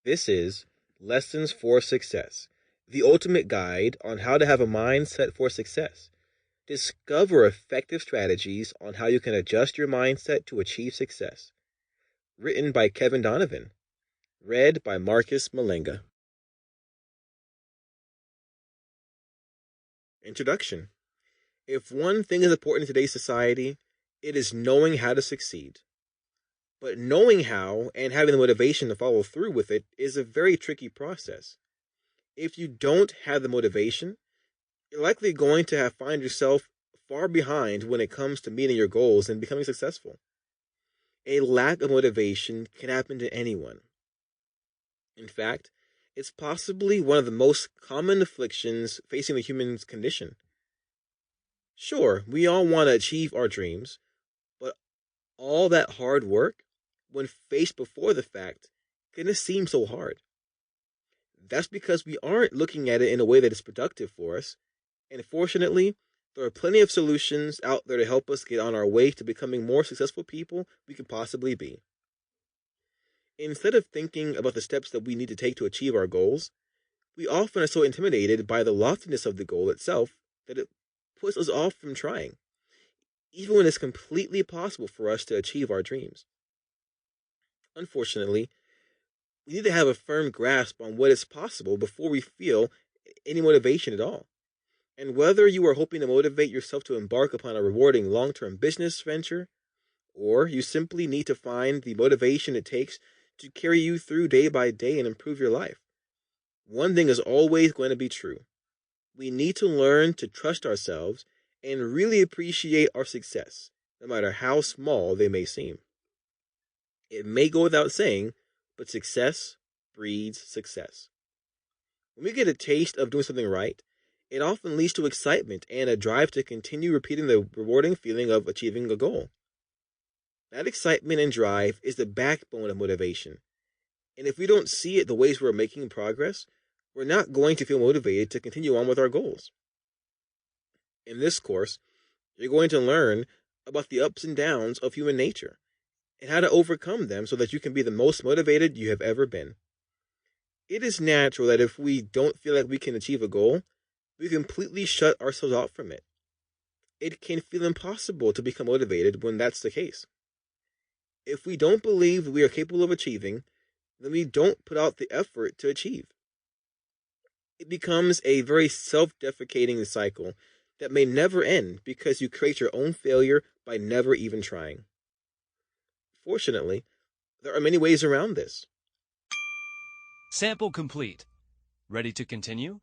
This is Lessons for Success, the ultimate guide on how to have a mindset for success. Discover effective strategies on how you can adjust your mindset to achieve success. Written by Kevin Donovan. Read by Marcus Mulenga. Introduction. If one thing is important in today's society, it is knowing how to succeed. But knowing how and having the motivation to follow through with it is a very tricky process. If you don't have the motivation, you're likely going to find yourself far behind when it comes to meeting your goals and becoming successful. A lack of motivation can happen to anyone. In fact, it's possibly one of the most common afflictions facing the human condition. Sure, we all want to achieve our dreams, but all that hard work, when faced before the fact, can seem so hard. That's because we aren't looking at it in a way that is productive for us, and fortunately, there are plenty of solutions out there to help us get on our way to becoming more successful people we could possibly be. Instead of thinking about the steps that we need to take to achieve our goals, we often are so intimidated by the loftiness of the goal itself that it puts us off from trying, even when it's completely possible for us to achieve our dreams. Unfortunately, we need to have a firm grasp on what is possible before we feel any motivation at all. And whether you are hoping to motivate yourself to embark upon a rewarding long-term business venture, or you simply need to find the motivation it takes to carry you through day by day and improve your life, one thing is always going to be true. We need to learn to trust ourselves and really appreciate our success, no matter how small they may seem. It may go without saying, but success breeds success. When we get a taste of doing something right, it often leads to excitement and a drive to continue repeating the rewarding feeling of achieving a goal. That excitement and drive is the backbone of motivation. And if we don't see it the ways we're making progress, we're not going to feel motivated to continue on with our goals. In this course, you're going to learn about the ups and downs of human nature and how to overcome them so that you can be the most motivated you have ever been. It is natural that if we don't feel like we can achieve a goal, we completely shut ourselves out from it. It can feel impossible to become motivated when that's the case. If we don't believe we are capable of achieving, then we don't put out the effort to achieve. It becomes a very self-defecating cycle that may never end because you create your own failure by never even trying. Fortunately, there are many ways around this. Sample complete. Ready to continue?